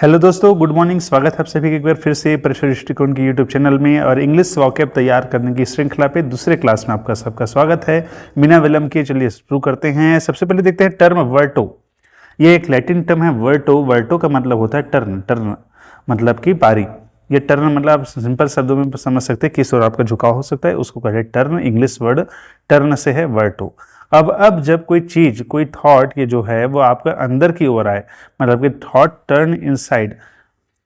Hello दोस्तों, good morning. स्वागत है आप सभी का एक बार फिर से परीक्षा दृष्टिकोण की यूट्यूब चैनल में और इंग्लिश वॉकैब तैयार करने की श्रृंखला पे दूसरे क्लास में आपका सबका स्वागत है। बिना विलंब किए चलिए शुरू करते हैं। सबसे पहले देखते हैं टर्म वर्टो। ये एक लैटिन टर्म है वर्टो। वर्टो का मतलब होता है टर्न। टर्न मतलब कि पारी। ये टर्न मतलब आप सिंपल शब्दों में समझ सकते हैं किस ओर आपका झुकाव हो सकता है, उसको कहते हैं टर्न। इंग्लिश वर्ड टर्न से है वर्टो। अब जब कोई चीज, कोई थॉट ये जो है वो आपका अंदर की ओर आए, मतलब कि थॉट टर्न इनसाइड,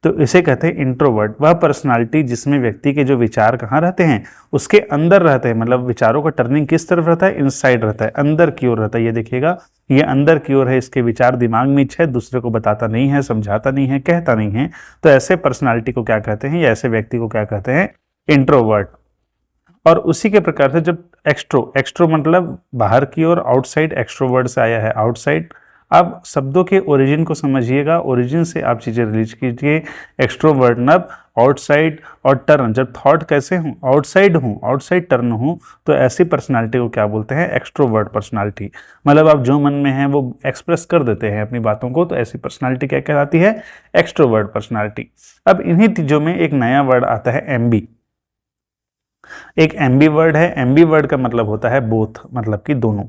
तो इसे कहते हैं इंट्रोवर्ट। वह पर्सनालिटी जिसमें व्यक्ति के जो विचार कहाँ रहते हैं, उसके अंदर रहते हैं। मतलब विचारों का टर्निंग किस तरफ रहता है? इनसाइड रहता है, अंदर की ओर रहता है। ये देखिएगा, ये अंदर की ओर है। इसके विचार दिमाग में है, दूसरे को बताता नहीं है, समझाता नहीं है, कहता नहीं है। तो ऐसे पर्सनालिटी को क्या कहते हैं, या ऐसे व्यक्ति को क्या कहते हैं? इंट्रोवर्ट। और उसी के प्रकार से जब एक्सट्रो, एक्सट्रो मतलब बाहर की ओर, आउटसाइड, एक्सट्रोवर्ड से आया है आउटसाइड। अब शब्दों के ओरिजिन को समझिएगा, ओरिजिन से आप चीजें रिलीज कीजिए। एक्सट्रोवर्ट मतलब आउटसाइड, और टर्न जब थॉट कैसे हूँ, आउटसाइड हूँ, आउटसाइड टर्न हूँ, तो ऐसी पर्सनालिटी को क्या बोलते हैं? Extrovert personality. मतलब आप जो मन में है वो एक्सप्रेस कर देते हैं अपनी बातों को, तो ऐसी पर्सनालिटी क्या कहलाती है? Extrovert personality. अब इन्हीं चीजों में एक नया वर्ड आता है एमबी। एक एमबी वर्ड है। एमबी वर्ड का मतलब होता है बोथ, मतलब कि दोनों।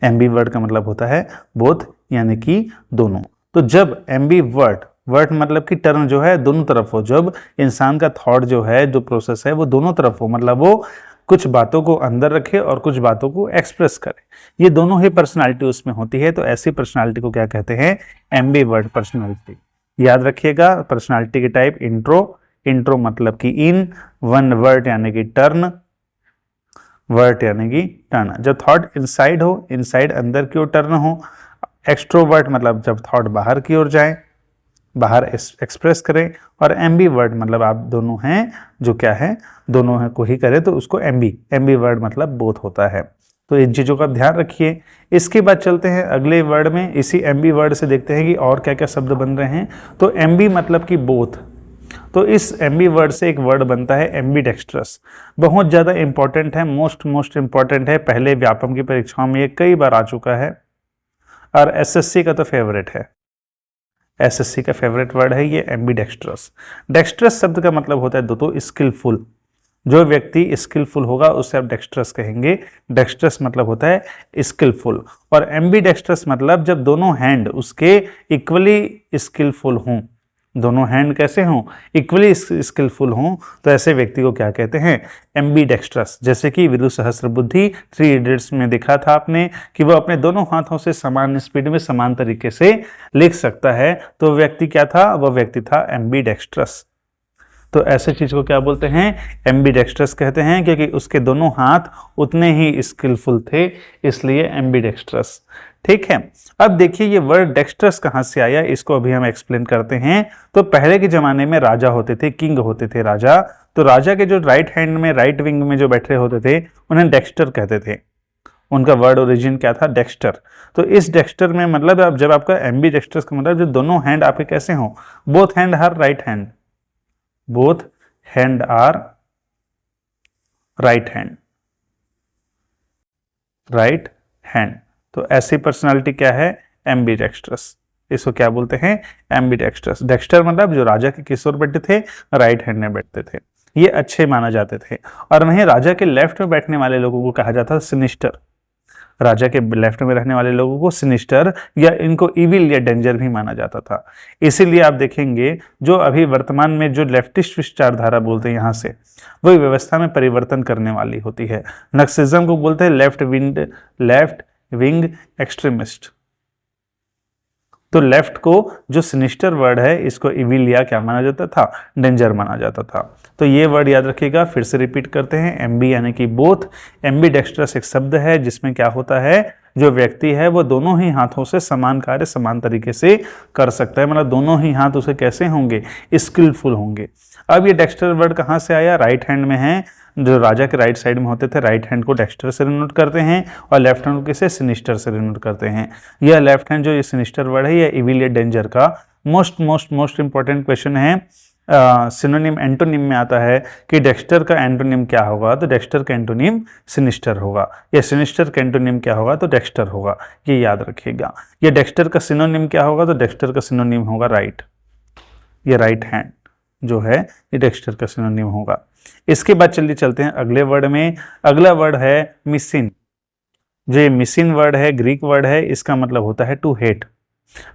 एमबी वर्ड का मतलब होता है बोथ, यानी कि दोनों। तो जब एमबी वर्ड, वर्ड मतलब कि टर्न जो है दोनों तरफ हो, जब इंसान का थॉट जो है, जो प्रोसेस है वो दोनों तरफ हो, मतलब वो कुछ बातों को अंदर रखे और कुछ बातों को एक्सप्रेस करे, ये दोनों ही पर्सनालिटी उसमें होती है। तो ऐसी पर्सनालिटी को क्या कहते हैं? MB word personality. याद रखिएगा, पर्सनालिटी के टाइप इंट्रो, इंट्रो मतलब कि इन, वन वर्ड यानी कि टर्न, वर्ड यानी कि टर्न। जब थॉट इनसाइड हो, इनसाइड अंदर की ओर टर्न हो। एक्सट्रोवर्ट मतलब जब थॉट बाहर की ओर जाए, बाहर एक्सप्रेस करें। और एमबी वर्ड मतलब आप दोनों हैं, जो क्या है, दोनों है को ही करे तो उसको एमबी, एमबी वर्ड मतलब बोथ होता है। तो इन चीजों का ध्यान रखिए। इसके बाद चलते हैं अगले वर्ड में। इसी एमबी वर्ड से देखते हैं कि और क्या क्या शब्द बन रहे हैं। तो एमबी मतलब कि बोथ। तो इस एमबी वर्ड से एक वर्ड बनता है एम्बीडेक्स्ट्रस। बहुत ज़्यादा इंपॉर्टेंट है, मोस्ट इंपॉर्टेंट है। पहले व्यापम की परीक्षाओं में ये कई बार आ चुका है और एसएससी का तो फेवरेट है। एसएससी का फेवरेट वर्ड है ये एम्बीडेक्स्ट्रस। डेक्स्ट्रस शब्द का मतलब होता है दोस्तों स्किलफुल। जो व्यक्ति स्किलफुल होगा उससे आप डेक्स्ट्रस कहेंगे। डेक्स्ट्रस मतलब होता है स्किलफुल। और एम्बीडेक्स्ट्रस मतलब जब दोनों हैंड उसके इक्वली स्किलफुल हों, दोनों हैंड कैसे हों? इक्वली स्किलफुल हों, तो ऐसे व्यक्ति को क्या कहते हैं? एम्बीडेक्स्ट्रस। जैसे कि विदु सहस्त्रबुद्धि 3 इडियट्स में देखा था आपने कि वो अपने दोनों हाथों से समान स्पीड में समान तरीके से लिख सकता है। तो व्यक्ति क्या था? वह व्यक्ति था एम्बीडेक्स्ट्रस। तो ऐसे चीज को क्या बोलते हैं? एम्बीडेक्स्ट्रस कहते हैं, क्योंकि उसके दोनों हाथ उतने ही स्किलफुल थे, इसलिए एम्बीडेक्स्ट्रस। ठीक है। अब देखिए ये वर्ड डेक्स्ट्रस कहाँ से आया, इसको अभी हम एक्सप्लेन करते हैं। तो पहले के जमाने में राजा होते थे, किंग होते थे राजा। तो राजा के जो राइट हैंड में, राइट विंग में जो बैठे होते थे, उन्हें डेक्स्टर कहते थे। उनका वर्ड ओरिजिन क्या था? डेक्स्टर। तो इस डेक्स्टर में मतलब अब जब आपका एम्बीडेक्स्ट्रस का मतलब जब दोनों हैंड आपके कैसे हों, both hand are right hand, both hand are right hand, right hand. तो ऐसी पर्सनालिटी क्या है? एम्बीडेक्स्ट्रस। इसको क्या बोलते हैं? एम्बीडेक्स्ट्रस। डेक्स्टर मतलब जो राजा के किस ओर बैठते थे? राइट हैंड में बैठते थे, ये अच्छे माना जाते थे। और वहीं राजा के लेफ्ट में बैठने वाले लोगों को कहा जाता था सिनिस्टर। राजा के लेफ्ट में रहने वाले लोगों को सिनिस्टर या इनको इविल या डेंजर भी माना जाता था। इसीलिए आप देखेंगे जो अभी वर्तमान में जो लेफ्टिस्ट विचारधारा बोलते हैं, यहाँ से वही व्यवस्था में परिवर्तन करने वाली होती है। नक्सिज्म को बोलते हैं लेफ्ट विंग एक्सट्रीमिस्ट। तो लेफ्ट को जो सिनिस्टर वर्ड है, इसको इविल या क्या माना जाता था? डेंजर माना जाता था। तो ये वर्ड याद रखिएगा। फिर से रिपीट करते हैं, एमबी यानी कि बोथ। एम्बीडेक्स्ट्रस एक शब्द है जिसमें क्या होता है, जो व्यक्ति है वो दोनों ही हाथों से समान कार्य समान तरीके से कर सकता है। मतलब दोनों ही हाथ उसे कैसे होंगे? स्किलफुल होंगे। अब ये डेक्स्टर वर्ड कहाँ से आया? राइट हैंड में है। जो राजा के राइट साइड में होते थे, राइट हैंड को डेक्स्टर से डिनोट करते हैं और लेफ्ट हैंड को किसे? सिनिस्टर से डिनोट करते हैं। यह लेफ्ट हैंड जो ये सिनिस्टर वर्ड है, यह इविल या डेंजर का मोस्ट इंपॉर्टेंट क्वेश्चन है। सिनोनिम एंटोनिम में आता है कि डेक्स्टर का एंटोनिम क्या होगा, तो डेक्स्टर का एंटोनिम सिनिस्टर होगा, या सिनिस्टर का एंटोनिम क्या होगा, तो डेक्स्टर होगा। ये याद रखिएगा। ये डेक्स्टर का सिनोनिम क्या होगा, तो डेक्स्टर का सिनोनिम होगा राइट। ये राइट हैंड जो है ये डेक्स्टर का सिनोनिम होगा। इसके बाद चलिए चलते हैं अगले वर्ड में। अगला वर्ड है मिसिन। जो ये मिसिन वर्ड है ग्रीक वर्ड है, इसका मतलब होता है टू हेट,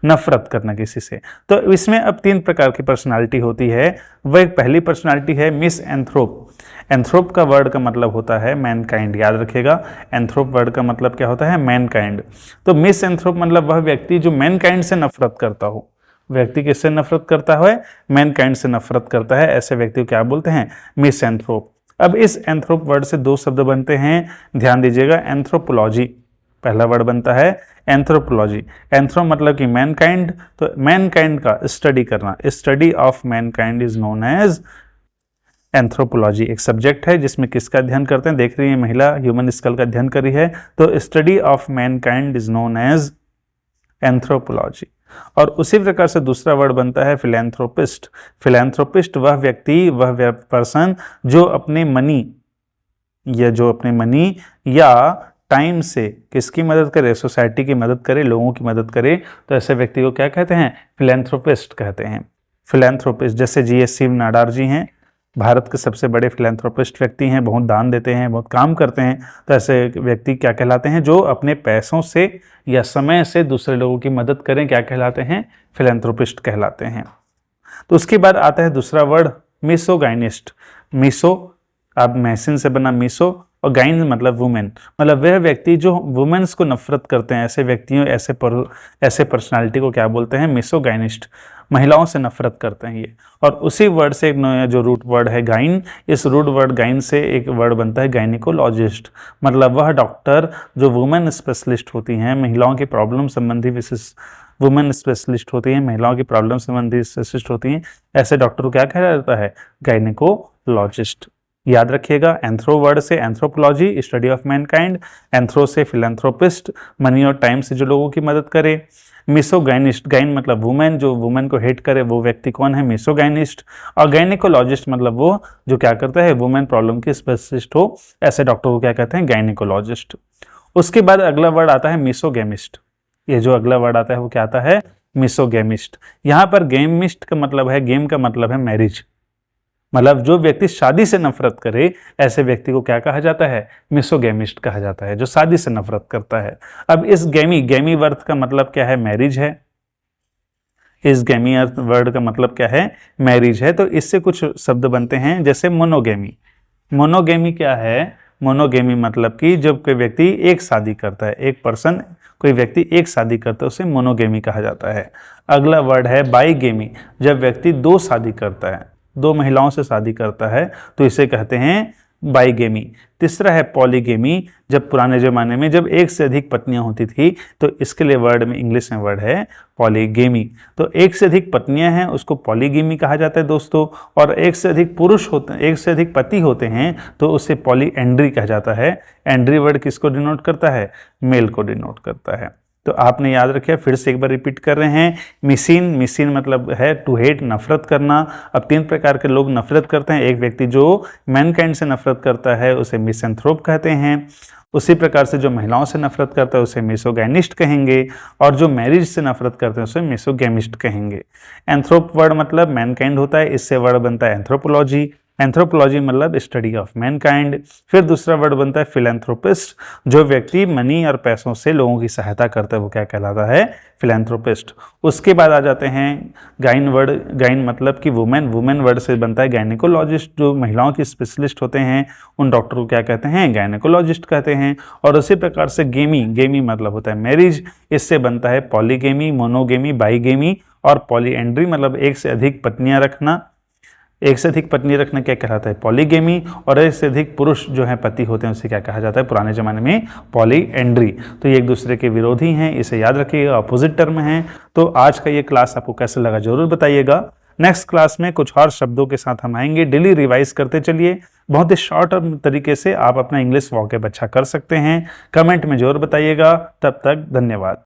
नफरत करना किसी से। तो इसमें अब 3 प्रकार की पर्सनालिटी होती है। वह एक पहली पर्सनालिटी है मिस एंथ्रोप। एंथ्रोप का वर्ड का मतलब होता है मैनकाइंड, याद रखिएगा। एंथ्रोप वर्ड का मतलब क्या होता है, मैनकाइंड। तो मिस एंथ्रोप मतलब वह व्यक्ति जो मैनकाइंड से नफरत करता हो। व्यक्ति किससे नफरत करता है, मैनकाइंड से नफरत करता है, ऐसे व्यक्ति को क्या बोलते हैं, मिस एंथ्रोप। अब इस एंथ्रोप वर्ड से 2 शब्द बनते हैं, ध्यान दीजिएगा। एंथ्रोपोलॉजी पहला वर्ड बनता है एंथ्रोपोलॉजी। एंथ्रो मतलब कि मैनकाइंड, तो मैनकाइंड का स्टडी करना, study of mankind is known as anthropology. एक सब्जेक्ट है जिसमें किसका अध्ययन करते हैं, देख रही है महिला ह्यूमन स्कल का अध्ययन करी है, तो study of mankind is known as anthropology. और उसी प्रकार से दूसरा वर्ड बनता है फिलैंथ्रोपिस्ट। फिलैंथ्रोपिस्ट वह व्यक्ति, वह पर्सन जो अपने मनी या टाइम से किसकी मदद करे, सोसाइटी की मदद करे, लोगों की मदद करे, तो ऐसे व्यक्ति को क्या कहते हैं, फिलैंथ्रोपिस्ट कहते हैं। फिलैंथ्रोपिस्ट जैसे जीएस शिव नाडार जी हैं, भारत के सबसे बड़े फिलैंथ्रोपिस्ट व्यक्ति हैं, बहुत दान देते हैं, बहुत काम करते हैं। तो ऐसे व्यक्ति क्या कहलाते हैं, जो अपने पैसों से या समय से दूसरे लोगों की मदद करें, क्या कहलाते हैं, फिलैंथ्रोपिस्ट कहलाते हैं। तो उसके बाद आता है दूसरा वर्ड मिसोगाइनिस्ट। मिसो अब मैसिन से बना मिसो, और गाइन मतलब वुमेन, मतलब वह व्यक्ति जो वुमेन्स को नफरत करते हैं, ऐसे व्यक्तियों ऐसे पर्सनालिटी को क्या बोलते हैं, मिसोगाइनिस्ट। महिलाओं से नफरत करते हैं ये। और उसी वर्ड से एक जो रूट वर्ड है गाइन, इस रूट वर्ड गाइन से एक वर्ड बनता है गायनिकोलॉजिस्ट। मतलब वह डॉक्टर जो वुमेन स्पेशलिस्ट होती हैं, महिलाओं की प्रॉब्लम संबंधी विशेष वुमेन स्पेशलिस्ट होती हैं, महिलाओं की प्रॉब्लम संबंधी स्पेशलिस्ट होती हैं, ऐसे डॉक्टर को क्या कहा जाता है, गायनिकोलॉजिस्ट। याद रखिएगा, एंथ्रो वर्ड से anthropology, study of Mankind, anthro से फिलैंथ्रोपिस्ट, मनी और टाइम से जो लोगों की मदद करे। मिसोगाइनिस्ट, गाइन मतलब वुमेन, जो वुमेन को हेट करे वो व्यक्ति कौन है, मिसोगाइनिस्ट। और गायनिकोलॉजिस्ट मतलब वो जो क्या करता है, वुमेन प्रॉब्लम की स्पेशलिस्ट हो, ऐसे डॉक्टर को क्या कहते हैं, गायनिकोलॉजिस्ट। उसके बाद अगला वर्ड आता है मिसोगेमिस्ट। ये जो अगला वर्ड आता है वो क्या आता है, मिसोगेमिस्ट। यहाँ पर गेमिस्ट का मतलब है, गेम का मतलब है मैरिज, मतलब जो व्यक्ति शादी से नफरत करे, ऐसे व्यक्ति को क्या कहा जाता है, मिसोगेमिस्ट कहा जाता है, जो शादी से नफरत करता है। अब इस गेमी वर्ड का मतलब क्या है, मैरिज है। इस गेमी वर्ड का मतलब क्या है, मैरिज है। तो इससे कुछ शब्द बनते हैं, जैसे मोनोगेमी। मोनोगेमी क्या है, मोनोगेमी मतलब कि जब कोई व्यक्ति एक शादी करता है, एक पर्सन कोई व्यक्ति एक शादी करता है, उसे मोनोगेमी कहा जाता है। अगला वर्ड है बाईगेमी। जब व्यक्ति 2 शादी करता है, 2 महिलाओं से शादी करता है, तो इसे कहते हैं बाईगेमी। तीसरा है पॉलीगेमी। जब पुराने ज़माने में जब एक से अधिक पत्नियां होती थी, तो इसके लिए वर्ड में इंग्लिश में वर्ड है पॉलीगेमी। तो एक से अधिक पत्नियां हैं उसको पॉलीगेमी कहा जाता है दोस्तों। और एक से अधिक पुरुष होते हैं, एक से अधिक पति होते हैं, तो उसे पॉलीएंड्री कहा जाता है। एंड्री वर्ड किसको डिनोट करता है, मेल को डिनोट करता है। तो आपने याद रखिए, फिर से एक बार रिपीट कर रहे हैं। मिसिन मतलब है टू हेट, नफरत करना। अब 3 प्रकार के लोग नफरत करते हैं। एक व्यक्ति जो मैनकाइंड से नफरत करता है उसे मिसएंथ्रोप कहते हैं। उसी प्रकार से जो महिलाओं से नफरत करता है उसे मिसोगैनिस्ट कहेंगे, और जो मैरिज से नफरत करते हैं उसे मिसोगेमिस्ट कहेंगे। एंथ्रोप वर्ड मतलब मैनकाइंड होता है, इससे वर्ड बनता है एंथ्रोपोलॉजी। एंथ्रोपोलॉजी मतलब स्टडी ऑफ मैनकाइंड। फिर दूसरा वर्ड बनता है फिलैंथ्रोपिस्ट। जो व्यक्ति मनी और पैसों से लोगों की सहायता करता है वो क्या कहलाता है, फिलैंथ्रोपिस्ट। उसके बाद आ जाते हैं गाइन वर्ड। गाइन मतलब कि वुमेन वर्ड से बनता है गायनिकोलॉजिस्ट। जो महिलाओं की स्पेशलिस्ट होते हैं उन डॉक्टर को क्या कहते हैं, गायनिकोलॉजिस्ट कहते हैं। और उसी प्रकार से गेमी मतलब होता है मैरिज। इससे बनता है पॉलीगेमी, मोनोगेमी, बाईगेमी और पॉलीएंड्री मतलब एक से अधिक पत्नियां रखना। एक से अधिक पत्नी रखना क्या कहलाता है, पॉलीगेमी। और एक से अधिक पुरुष जो है पति होते हैं उसे क्या कहा जाता है पुराने ज़माने में, पॉलीएंड्री। तो ये एक दूसरे के विरोधी हैं, इसे याद रखिएगा, अपोजिट टर्म हैं। तो आज का ये क्लास आपको कैसे लगा जरूर बताइएगा। नेक्स्ट क्लास में कुछ और शब्दों के साथ हम आएंगे। डेली रिवाइज करते चलिए, बहुत ही शॉर्ट तरीके से आप अपना इंग्लिश वॉकैब अच्छा कर सकते हैं। कमेंट में जरूर बताइएगा। तब तक धन्यवाद।